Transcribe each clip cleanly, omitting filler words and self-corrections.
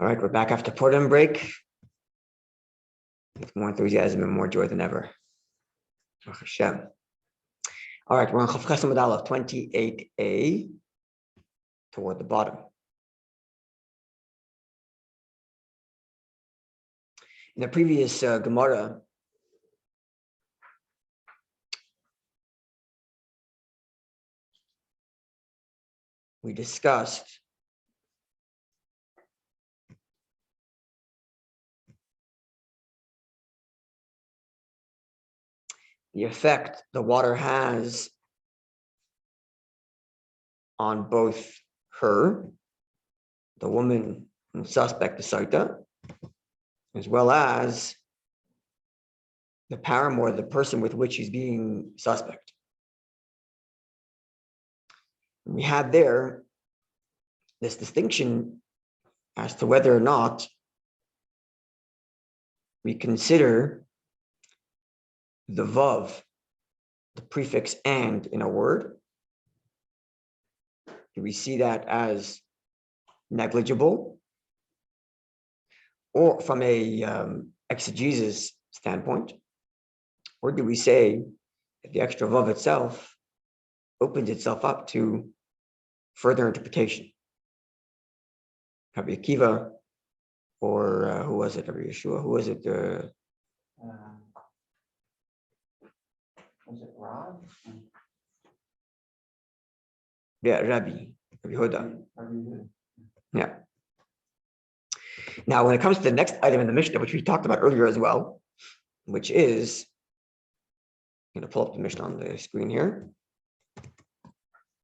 All right, we're back after Purim break with more enthusiasm and more joy than ever. Baruch Hashem. All right, we're on Chav Ches Amud Aleph 28a toward the bottom. In the previous Gemara, we discussed the effect the water has on both her, the woman and suspect, the Sotah, as well as the paramour, the person with which he's being suspect. We had there this distinction as to whether or not we consider the vav, the prefix and in a word. Do we see that as negligible? Or from a exegesis standpoint? Or do we say that the extra vav itself opens itself up to further interpretation? Rabbi Akiva, or who was it? Rabbi Yeshua? Who was it? Was it Rob? Yeah, Rabbi Huda. Yeah. Now, when it comes to the next item in the Mishnah, which we talked about earlier as well, which is, I'm going to pull up the Mishnah on the screen here,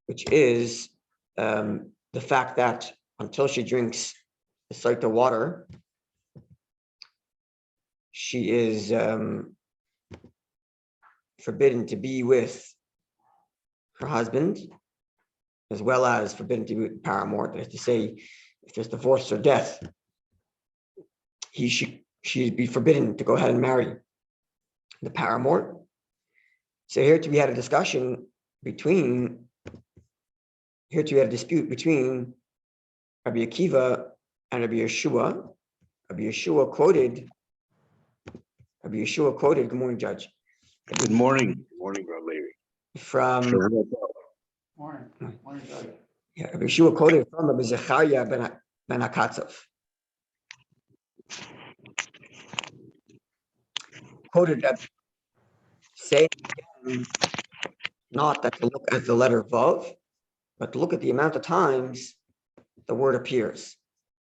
which is the fact that until she drinks the Sotah water, she is forbidden to be with her husband, as well as forbidden to be with paramour. That is to say, if there's divorce or death, she'd be forbidden to go ahead and marry the paramour. So here we had a dispute between Rabbi Akiva and Rabbi Yeshua. Rabbi Yeshua quoted, good morning, Judge. Good morning. Good morning, Rabbi Levi. From Morning, Judge. Yeah, Rabbi Yeshua quoted from Rabbi Zechariah ben Akatzov. Quoted that saying not that to look at the letter Vav, but to look at the amount of times the word appears.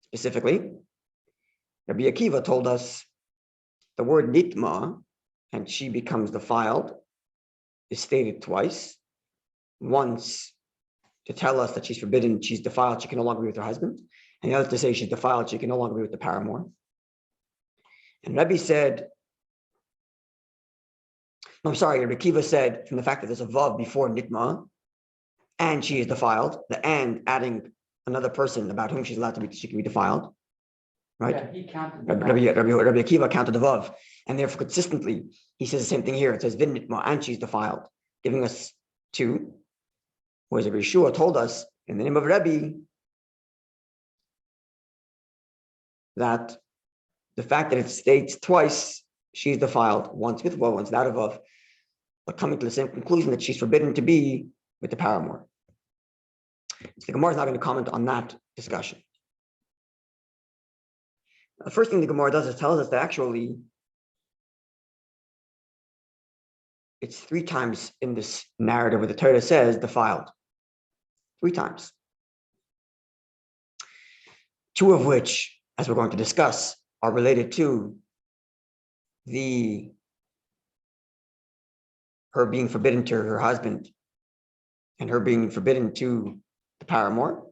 Specifically, Rabbi Akiva told us the word nitma, and she becomes defiled, is stated twice. Once to tell us that she's forbidden, she's defiled, she can no longer be with her husband. And the other to say she's defiled, she can no longer be with the paramour. And Rabbi said, Rabbi Akiva said, from the fact that there's a vav before nitma, and she is defiled, the and adding another person about whom she's allowed to be, she can be defiled. Right? Yeah, he counted. Rabbi Akiva counted the vav, and therefore consistently he says the same thing here. It says vin nitma, and she's defiled, giving us two. Whereas Rabbi Yeshua told us in the name of Rabbi that the fact that it states twice she's defiled, once with vav, once without a vav, but coming to the same conclusion that she's forbidden to be with the paramour. So the Gemara is not going to comment on that discussion. The first thing the Gemara does is tells us that actually it's 3 times in this narrative where the Torah says defiled. 3 times. 2 of which, as we're going to discuss, are related to her being forbidden to her husband and her being forbidden to the paramour.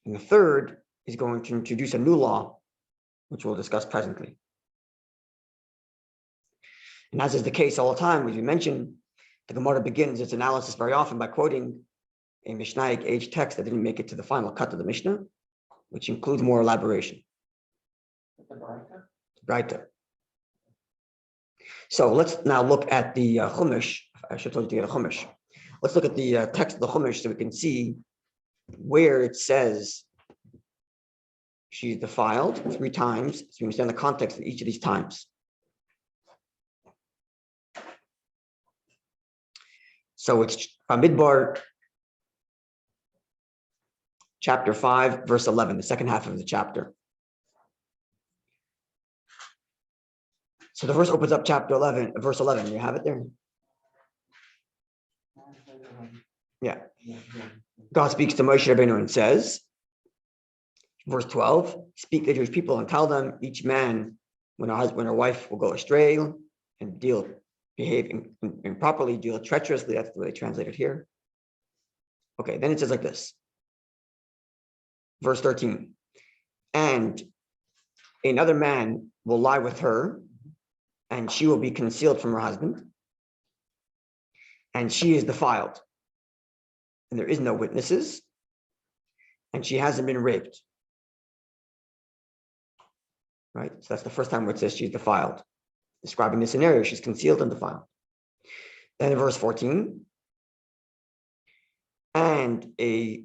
And the third is going to introduce a new law, which we'll discuss presently. And as is the case all the time, as we mentioned, the Gemara begins its analysis very often by quoting a Mishnaic age text that didn't make it to the final cut of the Mishnah, which includes more elaboration. Right. So let's now look at the Chumash. I should have told you to get a Chumash. Let's look at the text of the Chumash so we can see where it says she's defiled 3 times. So we understand the context of each of these times. So it's Midbar, chapter 5, verse 11, the second half of the chapter. So the verse opens up chapter 11, verse 11. You have it there? Yeah. God speaks to Moshe Rabbeinu and says, verse 12, speak to the Jewish people and tell them, each man, when a wife will go astray and behave improperly, deal treacherously. That's the way they translate it here. Okay, then it says like this. Verse 13, and another man will lie with her, and she will be concealed from her husband, and she is defiled, and there is no witnesses, and she hasn't been raped. Right? So that's the first time where it says she's defiled. Describing the scenario, she's concealed and defiled. Then in verse 14, and a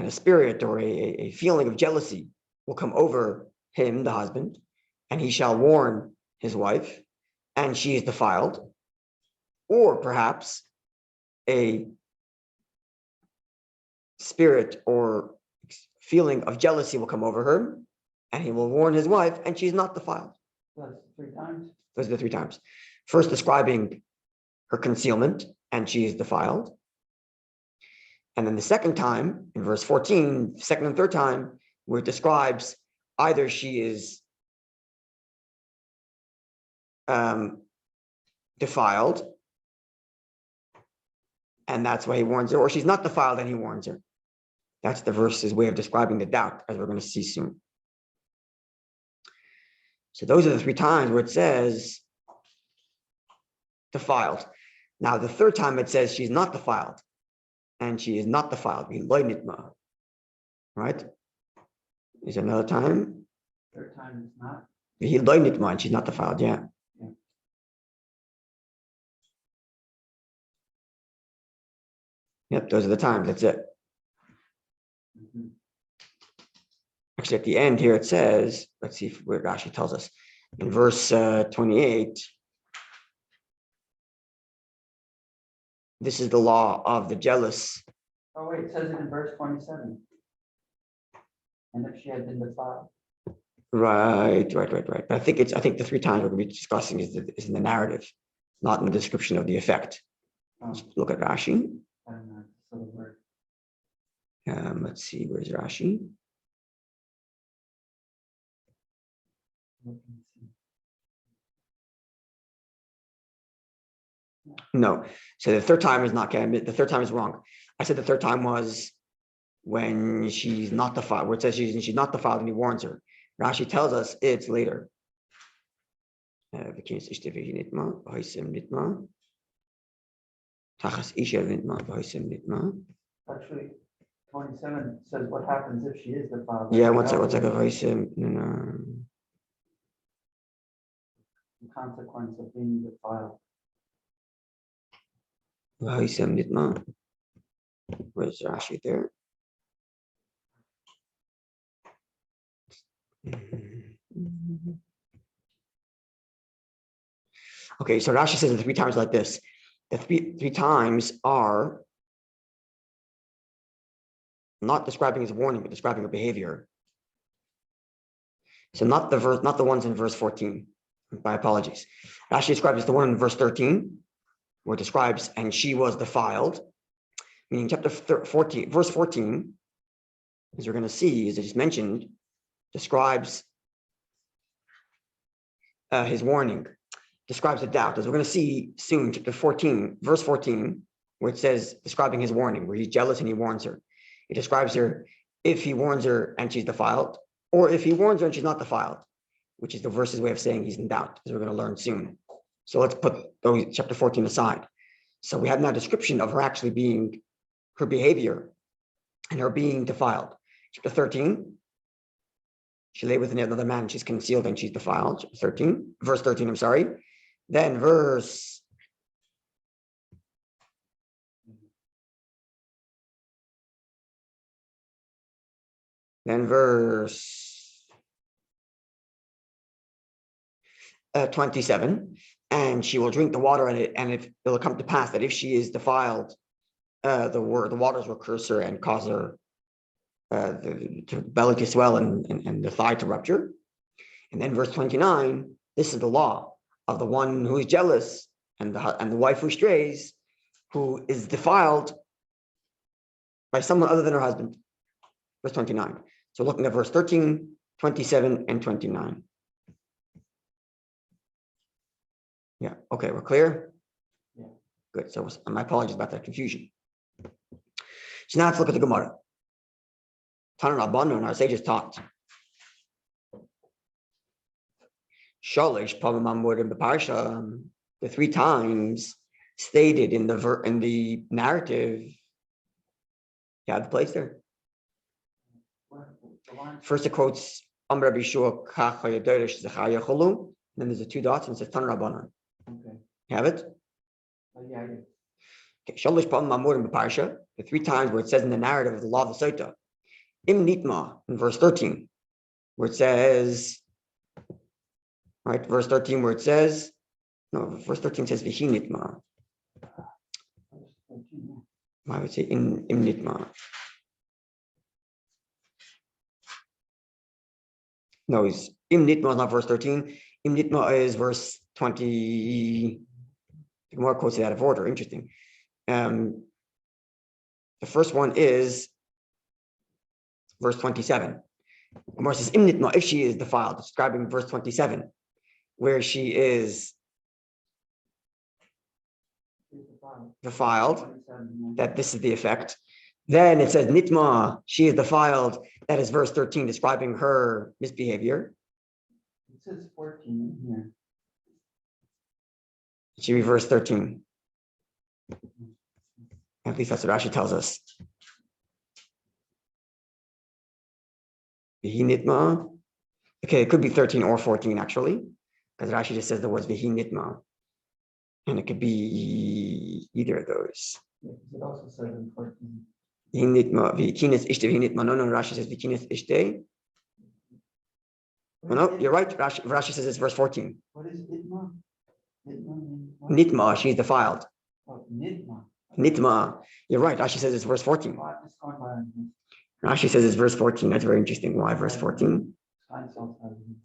spirit or a feeling of jealousy will come over him, the husband, and he shall warn his wife, and she is defiled. Or perhaps a spirit or feeling of jealousy will come over her, and he will warn his wife, and she's not defiled. That's 3 times. Those are the 3 times. First, describing her concealment, and she is defiled. And then the second time, in verse 14, second and third time, where it describes either she is defiled, and that's why he warns her, or she's not defiled and he warns her. That's the verse's way of describing the doubt, as we're going to see soon. So those are the 3 times where it says defiled. Now, the third time it says she's not defiled, and she is not defiled. Right? Is there another time? Third time is not. And she's not defiled, yeah. Yep, those are the times. That's it. Mhm. Actually, at the end here, it says, let's see where Rashi tells us. In verse 28, this is the law of the jealous. Oh, wait, it says it in verse 27. And if she had been defiled. Right. But I think the 3 times we're going to be discussing is in the narrative, not in the description of the effect. Oh, Let's look at Rashi. I don't know. So the word. Let's see, where's Rashi? No. So the third time is not the third time is wrong. I said the third time was when she's not defiled, where it says she's not defiled and he warns her. Rashi tells us it's later. Actually, 27 says what happens if she is defiled. Yeah, one second. The consequence of being defiled. Where's Rashi there? Okay, so Rashi says the 3 times like this. The three times are not describing his warning, but describing a behavior. So not the ones in verse 14. My apologies. Rashi describes the one in verse 13, where it describes, and she was defiled, meaning chapter 14, verse 14, as we're going to see, as I just mentioned, describes his warning, describes a doubt, as we're going to see soon, chapter 14, verse 14, where it says, describing his warning, where he's jealous and he warns her. It describes her if he warns her and she's defiled, or if he warns her and she's not defiled, which is the verse's way of saying he's in doubt, as we're going to learn soon. So let's put those chapter 14 aside. So we have now a description of her actually being, her behavior and her being defiled. Chapter 13, she lay with another man, she's concealed and she's defiled. Chapter 13, verse 13, I'm sorry. Then verse Then verse 27, and she will drink the water, and it will come to pass that if she is defiled, the waters will curse her and cause her the belly to swell and the thigh to rupture. And then verse 29, this is the law of the one who is jealous and the wife who strays, who is defiled by someone other than her husband. Verse 29. So looking at verse 13, 27, and 29. Yeah, okay, we're clear? Yeah. Good, so my apologies about that confusion. So now let's look at the Gemara. Tana Rabbanu and our sages taught. Shalish Pavamamud in the Parsha, the 3 times stated in the narrative. You have the place there. First it quotes Rabbi Shua Cholu, then there's the 2 dots and it says Tana Rabbanu. Okay. You have it? Oh, yeah, yeah. Okay, Shalish Pavamamud in the Parsha, the 3 times where it says in the narrative of the law of the Sotah. Im Nitma in verse 13, where it says, right, verse 13 where it says, no, verse 13 says Vihi Nitma. I would say Im Nitma. No, it's Im Nitma is not verse 13. Im Nitma is verse 20. The Gemara quotes it out of order. Interesting. The first one is verse 27. Gemara says Im Nitma, if she is defiled, describing verse 27, where she is defiled, that this is the effect. Then it says Nitma, she is defiled. That is verse 13, describing her misbehavior. It says 14 in here. It should be verse 13. At least that's what Rashi tells us. Vihi Nitma. Okay, it could be 13 or 14 actually, because Rashi just says the words Vihi Nitma. And it could be either of those. Yeah, it also says in 14. Vihi Nitma, Vikinas Ishte, Vihi Nitma. No, Rashi says Vikinas Ishte. No, you're right. Rashi says it's verse 14. What is Nitma? Nitma, Nitma, she's defiled. oh, Nitma. Nitma, you're right. Rashi says it's verse 14. Rashi says it's verse 14. That's very interesting. Why verse 14?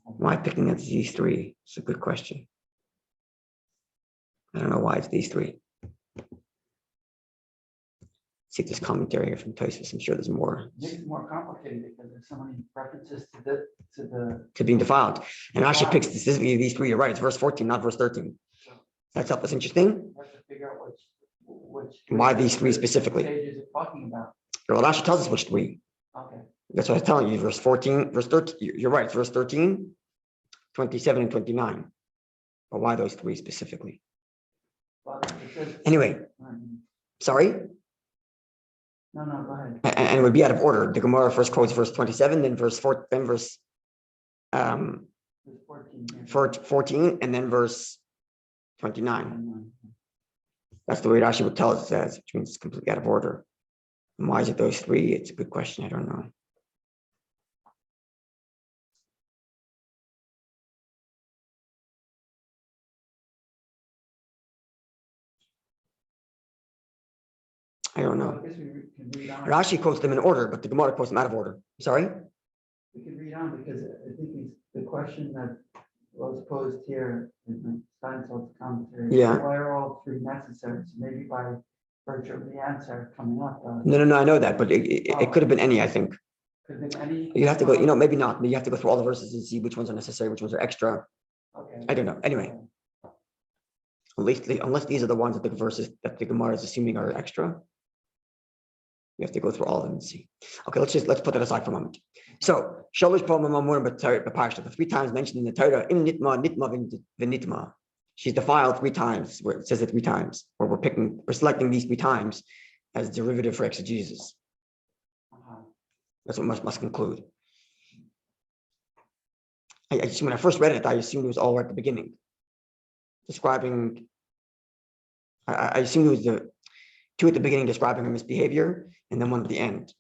Why picking at these 3? It's a good question. I don't know why it's these 3. See this commentary here from Tosfos. I'm sure there's more. It's more complicated because there's so many references to being defiled. And Rashi picks specifically these 3. You're right. It's verse 14, not verse 13. That's up. That's interesting. We have to figure out which why these 3 specifically. Pages are talking about. Well, Rashi tells us which 3. Okay. That's what I was telling you. Verse 14, verse 13. You're right. It's verse 13, 27, and 29. But why those 3 specifically? Well, it says, anyway, sorry. No, go ahead. And it would be out of order. The Gemara first quotes verse 27, then verse 4, then verse 14, and then verse 29. That's the way Rashi would tell us, which means it's completely out of order. And why is it those 3? It's a good question. I don't know. I don't know. Rashi quotes them in order, but the Gemara quotes them out of order. Sorry? We can read on because I think the question that was posed here in the Steinsalt's commentary. Yeah. Why are all 3 necessary? So maybe by virtue of the answer coming up. No, I know that, but it could have been any, I think. Could have been any. You have to go, maybe not. You have to go through all the verses and see which ones are necessary, which ones are extra. Okay. I don't know. Anyway. Unless these are the ones that the verses that the Gemara is assuming are extra. You have to go through all of them and see. Okay, let's put that aside for a moment. So, Shalish Parsha, the 3 times mentioned in the Torah, Im Nitma, Nitma, V'Nitma. She's defiled 3 times, where it says it 3 times, where we're selecting these 3 times as derivative for exegesis. That's what must conclude. When I first read it, I assumed it was all at the beginning, describing. I assumed it was the 2 at the beginning describing her misbehavior, and then 1 at the end.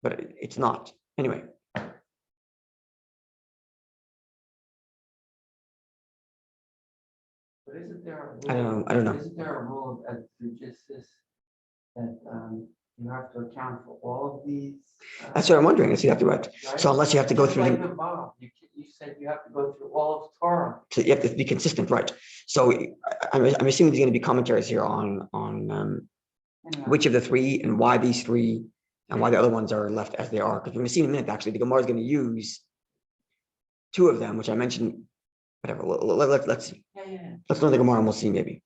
But it's not. Anyway, But isn't there a rule? I don't know. Isn't there a rule of exegesis that you have to account for all of these? That's what I'm wondering. That's exactly right. Right? So unless you have to go Just through like the, the Bob, you said you have to go through all of Torah. so you have to be consistent, right? So I'm assuming there's going to be commentaries here on Anyway, which of the three and why these three and why the other ones are left as they are. Because we're going to see in a minute, actually, the Gemara is going to use two of them, which I mentioned. Whatever. Let's see. yeah. Let's learn the Gemara and we'll see maybe.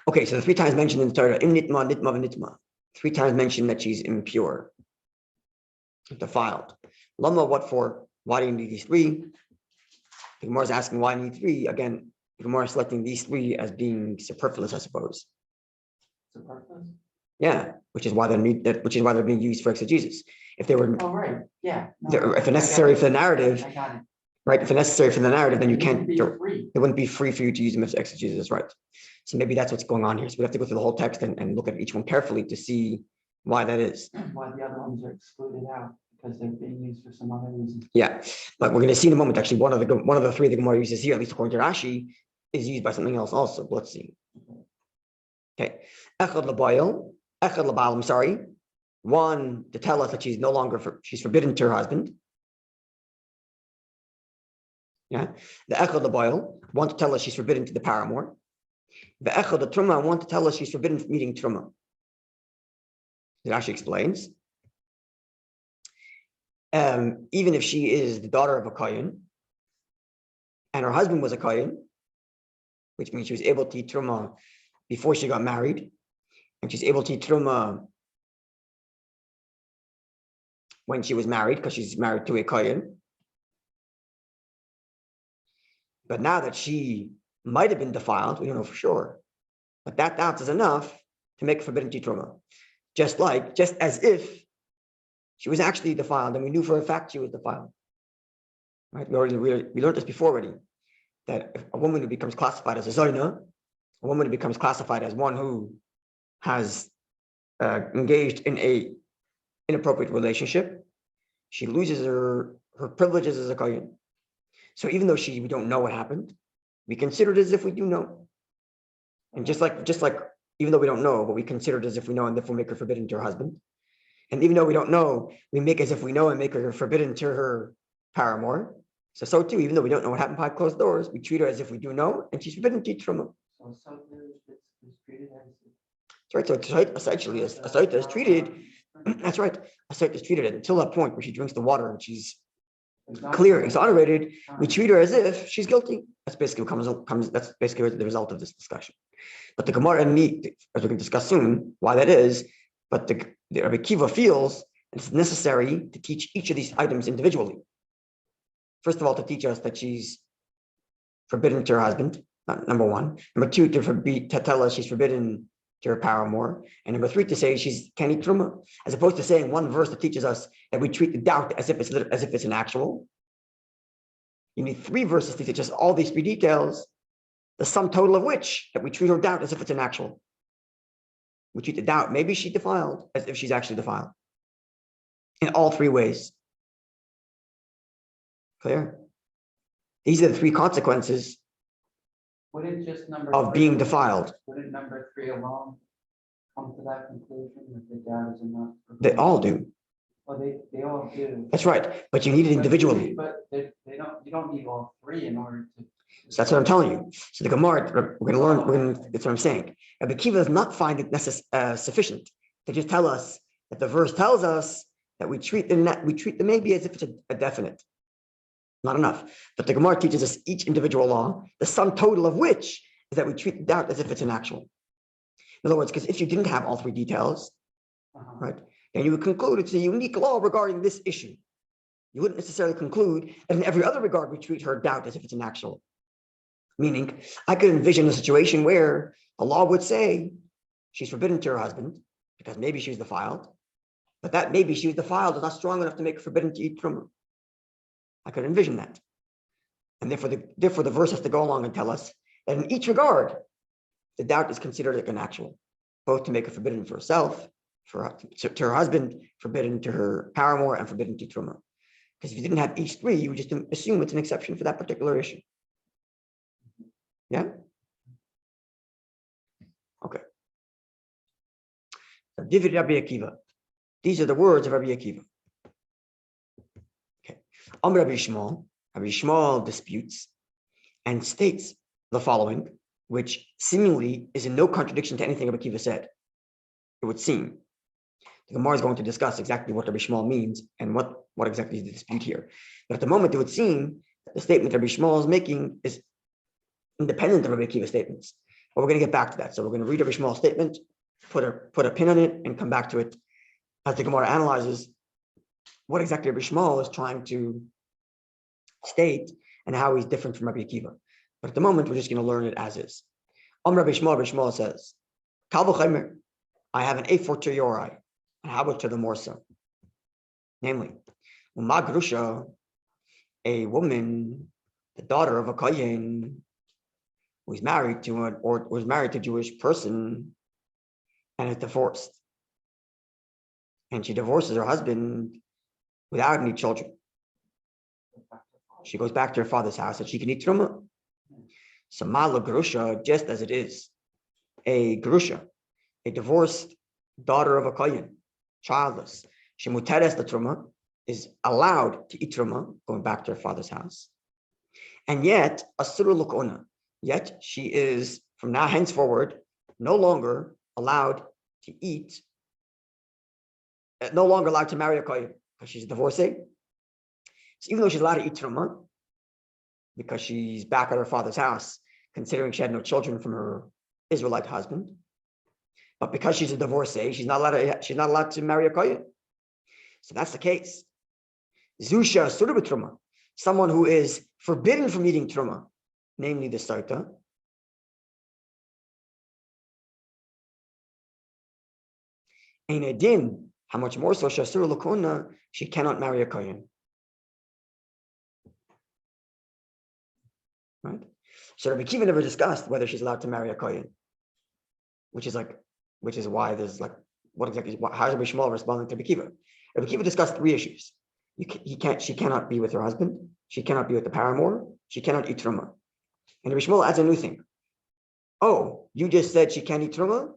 Okay, so the three times mentioned in the Torah, im nitma, nitma, nitma. Three times mentioned that she's impure, defiled. Lama, what for? Why do you need these three? The Gemara is asking why you need three. Again, the Gemara is selecting these three as being superfluous, I suppose. Superfluous? Yeah, which is why they're being used for exegesis. If they were, Oh, right, yeah. if they're necessary for the narrative, I got it. right? If they're necessary for the narrative, then you can't. Be free. It wouldn't be free for you to use them as exegesis, right? So maybe that's what's going on here. So we have to go through the whole text and look at each one carefully to see why that is. Why the other ones are excluded out, because they're being used for some other reason. Yeah, but we're going to see in a moment. Actually, one of the three the Gemara uses here, at least according to Rashi, is used by something else also. But let's see. Okay, echad labayil, echad labal. I'm sorry. One to tell us that she's no longer she's forbidden to her husband. Yeah, the echad labayil, one to tell us she's forbidden to the paramour. The echad the truma, one to tell us she's forbidden from eating truma. It actually explains. Even if she is the daughter of a kohen, and her husband was a kohen, which means she was able to eat truma before she got married, and she's able to eat truma when she was married because she's married to a kohen. But now that she might have been defiled, we don't know for sure, but that doubt is enough to make forbidden to eat truma. Just as if she was actually defiled, and we knew for a fact she was defiled. Right? We learned this before already, that if a woman who becomes classified as a zoina, a woman who becomes classified as one who has engaged in a inappropriate relationship, she loses her privileges as a kohen. So even though we don't know what happened, we consider it as if we do know. And just like even though we don't know, but we consider it as if we know, and therefore make her forbidden to her husband. And even though we don't know, we make as if we know and make her forbidden to her paramour. So too, even though we don't know what happened behind closed doors, we treat her as if we do know, and she's forbidden to eat truma. So is treated as. That's right. So essentially, a Sotah is treated. That's right. A Sotah is treated until that point where she drinks the water and she's clear, exonerated. We treat her as if she's guilty. That's basically what comes. That's basically the result of this discussion. But the Gemara and me, as we can discuss soon, why that is. But the Rabbi Kiva feels it's necessary to teach each of these items individually. First of all, to teach us that she's forbidden to her husband, number one. Number two, to tell us she's forbidden to her paramour. And number three, to say she can't eat truma, as opposed to saying one verse that teaches us that we treat the doubt as if it's an actual. You need three verses to teach us all these three details, the sum total of which that we treat her doubt as if it's an actual. We treat the doubt, maybe she's defiled, as if she's actually defiled. In all three ways. Clear? These are the three consequences Wouldn't just of being defiled. Wouldn't number 3 alone come to that conclusion that the doubt is enough? They all do. Well, they all do. That's right, but you need it individually. But they don't. You don't need all three in order to. So that's what I'm telling you. So the Gemara, we're going to learn. That's what I'm saying. Rabbi Kiva does not find it sufficient to just tell us that the verse tells us that we treat the maybe as if it's a definite. Not enough. But the Gemara teaches us each individual law, the sum total of which is that we treat the doubt as if it's an actual. In other words, because if you didn't have all three details, right, then you would conclude it's a unique law regarding this issue. You wouldn't necessarily conclude that in every other regard we treat her doubt as if it's an actual. Meaning, I could envision a situation where the law would say she's forbidden to her husband because maybe she was defiled, but that maybe she was defiled is not strong enough to make her forbidden to eat truma. I could envision that. And therefore the verse has to go along and tell us that in each regard, the doubt is considered like an actual, both to make her forbidden for herself to her husband, forbidden to her paramour, and forbidden to truma. Because if you didn't have each three, you would just assume it's an exception for that particular issue. Yeah? Okay. So, Divid Rabbi Akiva. These are the words of Rabbi Akiva. Okay. Rabbi Shmuel disputes and states the following, which seemingly is in no contradiction to anything Rabbi Akiva said. It would seem. The Gemara is going to discuss exactly what Rabbi Shmuel means and what exactly is the dispute here. But at the moment, it would seem that the statement Rabbi Shmuel is making is independent of Rabbi Akiva's statements. But we're going to get back to that. So we're going to read Rabbi Shmuel's statement, put a pin on it, and come back to it as the Gemara analyzes what exactly Rabbi Shmuel is trying to state and how he's different from Rabbi Akiva. But at the moment, we're just going to learn it as is. Rabbi Shmuel says, Kal v'chomer, I have an a fortiori. And how about to the more so? Namely, Grusha, a woman, the daughter of a kohen, who is married to a Jewish person and is divorced. And she divorces her husband without any children. She goes back to her father's house and she can eat truma. So Mala Grusha, just as it is, a Grusha, a divorced daughter of a kohen, childless, Shemuteres the truma, is allowed to eat truma, going back to her father's house. And yet, asura l'kona, yet she is, from now henceforward, no longer allowed to eat, no longer allowed to marry a kohen, because she's a divorcee. So even though she's allowed to eat truma, because she's back at her father's house, considering she had no children from her Israelite husband, but because she's a divorcee, she's not allowed to marry a kohen. So that's the case. Zusha asura b'truma, someone who is forbidden from eating truma, namely the Sotah. Ein edin, how much more so shasura l'kona, she cannot marry a kohen. Right? So Rabbi Akiva never discussed whether she's allowed to marry a kohen, which is why there's like, how is Rabbi Shmuel responding to Rabbi Akiva? Rabbi Akiva discussed three issues. She cannot be with her husband, she cannot be with the paramour, she cannot eat truma. And Rabbi Shmuel adds a new thing. Oh, you just said she can't eat truma?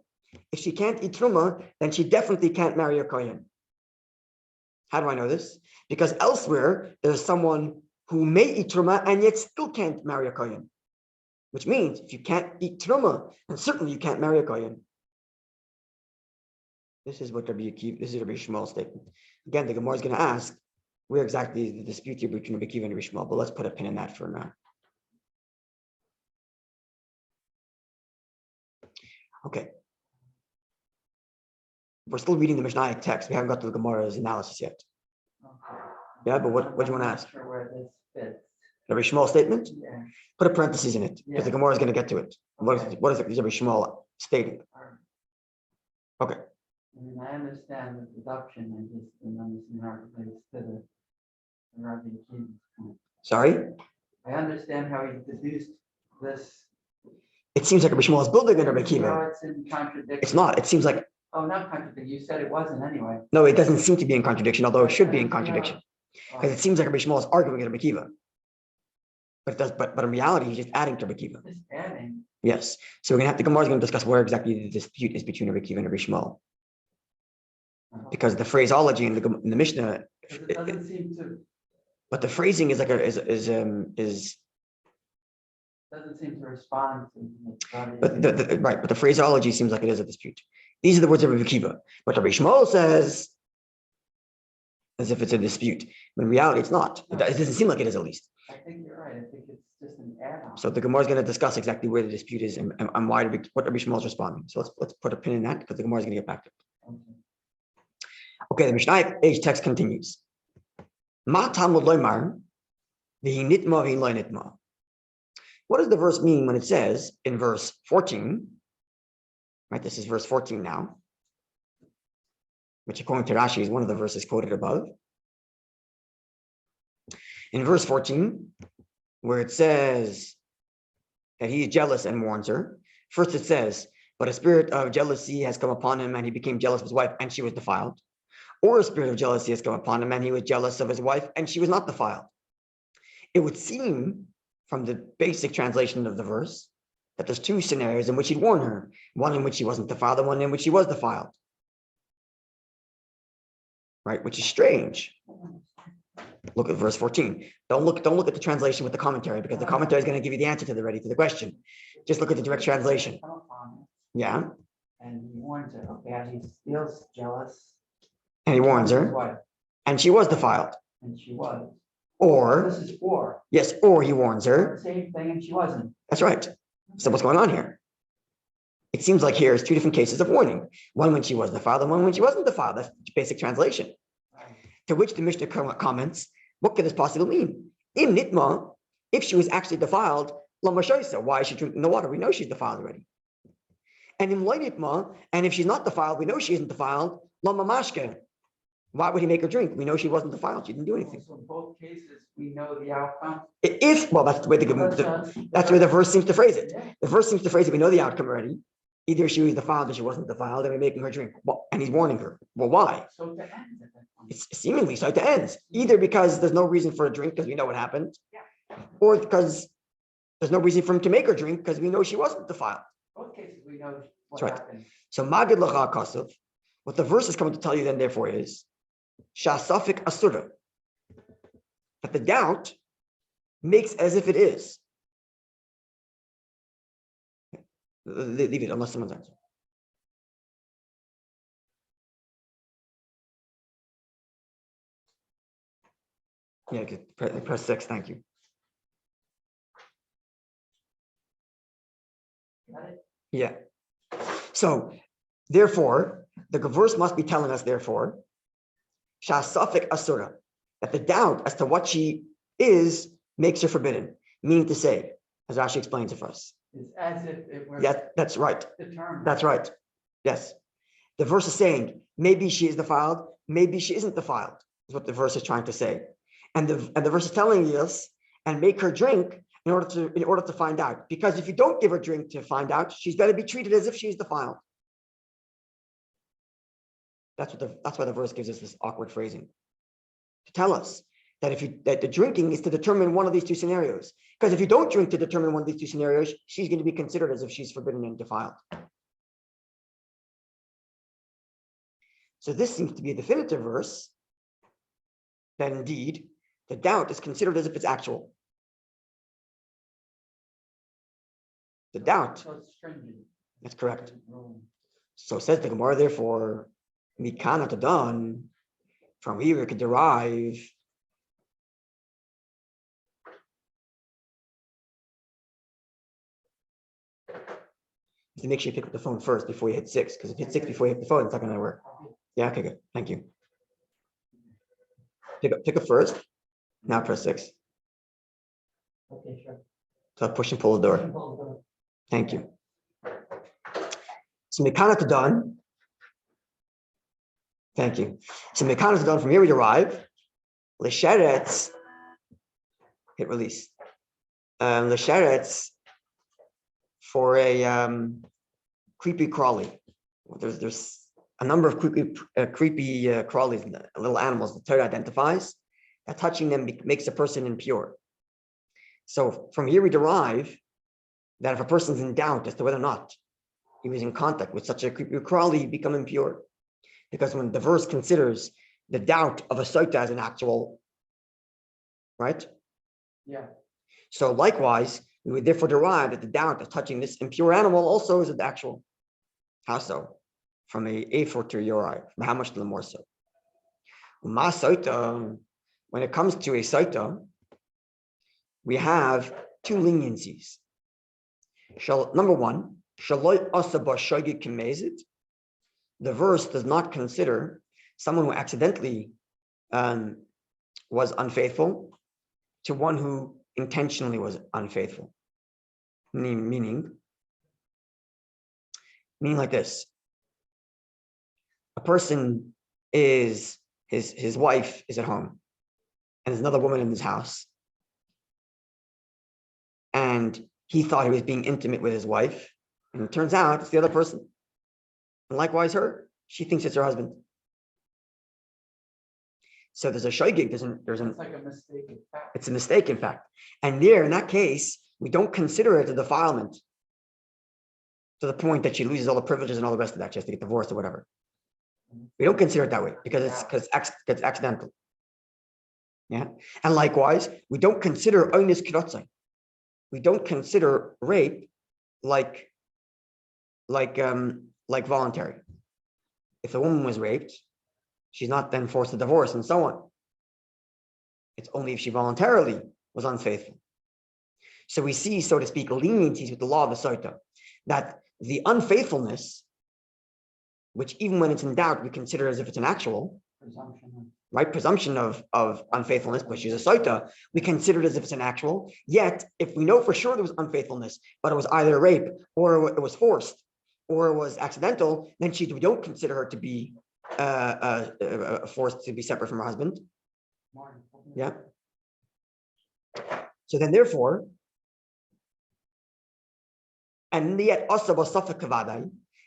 If she can't eat truma, then she definitely can't marry a kohen. How do I know this? Because elsewhere, there's someone who may eat truma and yet still can't marry a kohen. Which means if you can't eat truma, then certainly you can't marry a kohen. This is what Rabbi Shmuel's statement. Again, the Gemara is going to ask where exactly is the dispute here between Rabbi Akiva and Rabbi Shmuel, but let's put a pin in that for now. Okay. We're still reading the Mishnah text. We haven't got to the Gemara's analysis yet. Okay. Yeah, but what do you want to ask? Sure where this fits. Rabbi Shmuel's statement? Yeah. Put a parenthesis in it, because the Gemara is going to get to it. Okay. What is Rabbi Shmuel stating? Okay. I mean, I understand the deduction and just don't understand how it relates to the Rabbi Akiva's point. Sorry? I understand how he deduced this. It seems like Rabbi Shmuel is building on Rabbi No, Akiva. it's in contradiction. It's not. It seems like, Oh, not contradiction. You said it wasn't anyway. no, it doesn't seem to be in contradiction, although it should be in contradiction. Because it seems like Rabbi Shmuel is arguing with Rabbi Akiva. But it does, but in reality, he's just adding to Rabbi Akiva. Just adding. Yes. So the Gemara is going to discuss where exactly the dispute is between Rabbi Akiva and Rabbi Shmuel. Because the phraseology in the Mishnah, It doesn't seem to. but the phrasing is like Doesn't seem to respond to. but the phraseology seems like it is a dispute. These are the words of Rabbi Akiva. But Rabbi Shmuel says as if it's a dispute. But in reality, it's not. It doesn't seem like it is, at least. I think you're right. I think it's just an add-on. So the Gemara is going to discuss exactly where the dispute is and why what Rabbi Shmuel is responding. So let's put a pin in that, because the Gemara is going to get back to it. Okay, the Mishnah age text continues. Ma Talmud loymar v'hi nitma v'hi lo nitma. What does the verse mean when it says in verse 14? Right, this is verse 14 now, which according to Rashi is one of the verses quoted above. In verse 14, where it says that he is jealous and warns her, first it says, but a spirit of jealousy has come upon him and he became jealous of his wife and she was defiled. Or a spirit of jealousy has come upon him and he was jealous of his wife and she was not defiled. It would seem from the basic translation of the verse that there's two scenarios in which he'd warn her, one in which she wasn't defiled and one in which she was defiled. Right, which is strange. Look at verse 14. Don't look at the translation with the commentary, because the commentary is going to give you the answer to the question. Just look at the direct translation. Yeah. And he warns her, okay, he feels jealous. And he warns His her. wife, And she was defiled. and she was. Or, This is or. yes, or he warns her. Same thing, and she wasn't. That's right. So what's going on here? It seems like here's two different cases of warning. One when she was defiled and one when she wasn't defiled. That's basic translation. To which the Mishnah comments, what could this possibly mean? In Nitma, if she was actually defiled, why is she drinking the water? We know she's defiled already. And in Lo Nitma, and if she's not defiled, we know she isn't defiled, Lama Mashke. Why would he make her drink? We know she wasn't defiled. She didn't do anything. So in both cases, we know the outcome. That's the way that's where the verse seems to phrase it. The verse seems to phrase it. We know the outcome already. Either she was defiled or she wasn't defiled, and we're making her drink. Well, and he's warning her. Well, why? So to end at that point. It's seemingly so to ends. Either because there's no reason for a drink because we know what happened, or because there's no reason for him to make her drink because we know she wasn't defiled. Both cases, we know what That's right. happened. So Magid Lacha Kasav, what the verse is coming to tell you then, therefore, is Shasafik Asura, that the doubt makes as if it is. Leave it unless someone's answering. Yeah, okay. Press 6, thank you. Got it? Yeah. So, therefore, the verse must be telling us, therefore, Shasafik Asura, that the doubt as to what she is makes her forbidden. Meaning to say, as Rashi explains it for us. It's as if it were. Yeah, that's right. Determined. That's right. Yes. The verse is saying, maybe she is defiled, maybe she isn't defiled, is what the verse is trying to say. And the verse is telling us, and make her drink in order to find out. Because if you don't give her drink to find out, she's got to be treated as if she's defiled. That's why the verse gives us this awkward phrasing. To tell us that the drinking is to determine one of these two scenarios. Because if you don't drink to determine one of these two scenarios, she's going to be considered as if she's forbidden and defiled. So this seems to be a definitive verse that indeed the doubt is considered as if it's actual. The doubt. So it's stringent. That's correct. So says the Gemara, therefore, Mikana Tadan, from here we could derive to make sure you pick up the phone first before you hit 6, because if you hit 6 before you hit the phone, it's not going to work. Yeah, okay, good. Thank you. Pick up first. Now press 6. Okay, sure. So push and pull the door. Thank you. So Mikana Tadan. Thank you. So Mikana Tadan, from here we derive L'Sheretz. Hit release. L'Sheretz for a creepy crawly. There's a number of creepy crawlies, little animals the Torah identifies, that touching them makes a person impure. So from here we derive that if a person's in doubt as to whether or not he was in contact with such a creepy crawly, he become impure. Because when the verse considers the doubt of a Sotah as an actual, right? Yeah. So likewise, we would therefore derive that the doubt of touching this impure animal also is an actual. How so? From a fortiori. How much the more so? Ma Sotah, when it comes to a Sotah, we have two leniencies. Number one, the verse does not consider someone who accidentally was unfaithful to one who intentionally was unfaithful. Meaning like this. A person is, his wife is at home, and there's another woman in his house. And he thought he was being intimate with his wife, And it turns out it's the other person. And likewise her, she thinks it's her husband. So there's a shoygig, It's like a mistake in fact. it's a mistake, in fact. And there, in that case, we don't consider it a defilement to the point that she loses all the privileges and all the rest of that. She has to get divorced or whatever. We don't consider it that way because it's accidental. Yeah. And likewise, we don't consider oinus kirotzai. We don't consider rape like voluntary. If the woman was raped, she's not then forced to divorce and so on. It's only if she voluntarily was unfaithful. So we see, so to speak, leniencies with the law of the Sotah, that the unfaithfulness, which even when it's in doubt, we consider as if it's an actual, presumption of unfaithfulness, but she's a Sotah, we consider it as if it's an actual. Yet, if we know for sure there was unfaithfulness, but it was either rape or it was forced or it was accidental, then we don't consider her to be forced to be separate from her husband. Yeah. So then, therefore, and yet also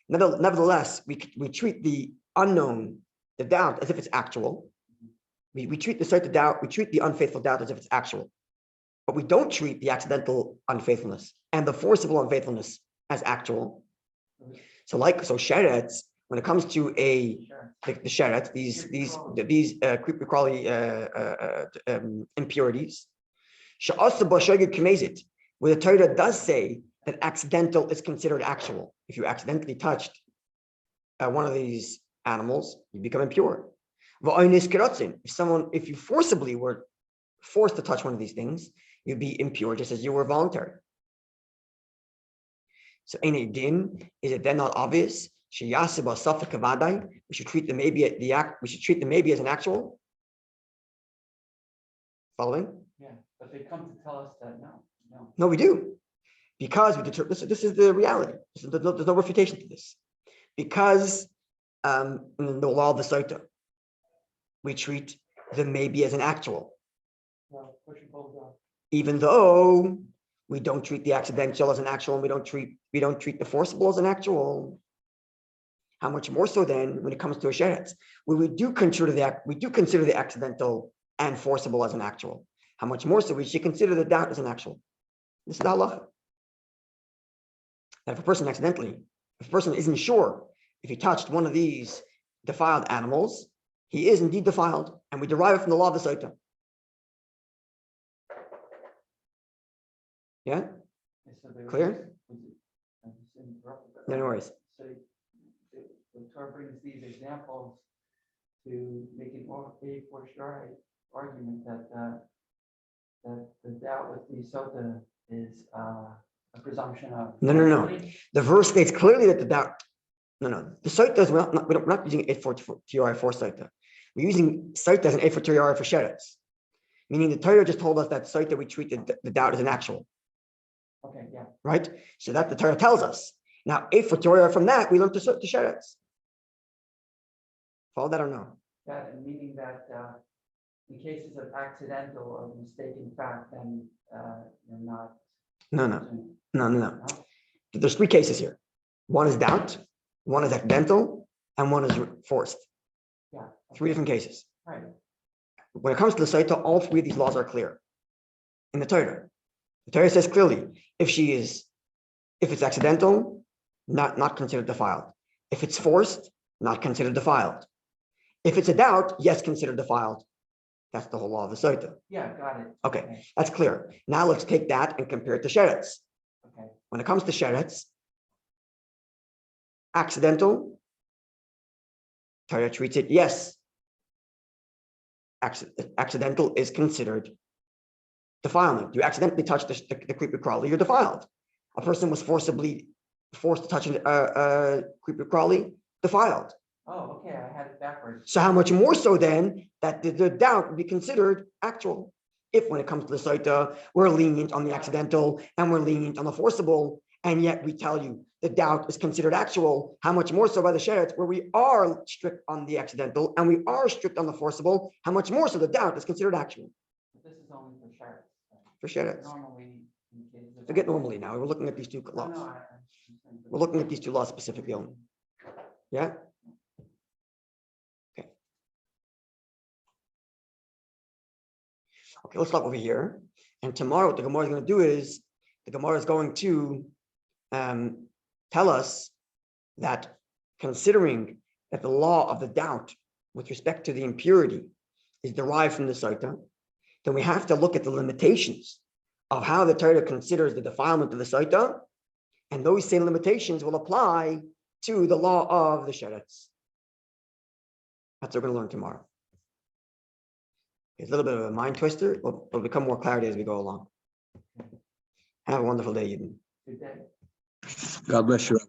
nevertheless, we treat the unknown, the doubt, as if it's actual. We treat the Sotah doubt, we treat the unfaithful doubt as if it's actual, but we don't treat the accidental unfaithfulness and the forcible unfaithfulness as actual. So sheretz, when it comes to the sheretz, these impurities, where the Torah does say that accidental is considered actual. If you accidentally touched one of these animals, you become impure. If you forcibly were forced to touch one of these things, you'd be impure just as you were voluntary. So is it then not obvious? We should treat the maybe as an actual. Following? Yeah, but they come to tell us that no. No, we do. Because this is the reality. There's no refutation to this. Because in the law of the Sotah, we treat the maybe as an actual. Even though we don't treat the accidental as an actual, and we don't treat the forcible as an actual. How much more so then when it comes to a sheretz, where we do consider the accidental and forcible as an actual. How much more so we should consider the doubt as an actual. This is the halacha. That if a person isn't sure if he touched one of these defiled animals, he is indeed defiled, and we derive it from the law of the Sotah. Yeah? Clear? No worries. So the Torah brings these examples to make an a fortiori argument that the doubt with the Sotah is a presumption of. No. The verse states clearly that the doubt. No. The Sotah is we're not using a fortiori for Sotah. We're using Sotah as an a fortiori for sheretz. Meaning the Torah just told us that Sotah we treat the doubt as an actual. Okay, yeah. Right? So that the Torah tells us. Now, a fortiori from that, we learn to sheretz. Follow that or no? That meaning that in cases of accidental or mistaken fact, then you're not. No. There's three cases here. One is doubt, one is accidental, and one is forced. Yeah. Okay. Three different cases. Right. When it comes to the Sotah, all three of these laws are clear. In the Torah says clearly, if it's accidental, not considered defiled. If it's forced, not considered defiled. If it's a doubt, yes, considered defiled. That's the whole law of the Sotah. Yeah, got it. Okay, that's clear. Now let's take that and compare it to sheretz. Okay. When it comes to sheretz, accidental, Torah treats it, yes. Accidental is considered defilement. You accidentally touch the creepy crawly, you're defiled. A person was forced to touch a creepy crawly, defiled. Oh, okay, I had it backwards. So how much more so then that the doubt would be considered actual? If when it comes to the Sotah, we're lenient on the accidental and we're lenient on the forcible, and yet we tell you the doubt is considered actual, how much more so by the sheretz, where we are strict on the accidental and we are strict on the forcible, how much more so the doubt is considered actual? But this is only for sheretz. For sheretz. Normally, in cases of Forget normally now. We're looking at these two laws. We're looking at these two laws specifically only. Yeah? Okay. Okay, let's start over here. And tomorrow, what the Gemara is going to do is, the Gemara is going to tell us that considering that the law of the doubt with respect to the impurity is derived from the Sotah, then we have to look at the limitations of how the Torah considers the defilement of the Sotah, and those same limitations will apply to the law of the Sheretz. That's what we're going to learn tomorrow. It's a little bit of a mind twister. It'll become more clarity as we go along. Have a wonderful day, Eden. Good day. God bless you.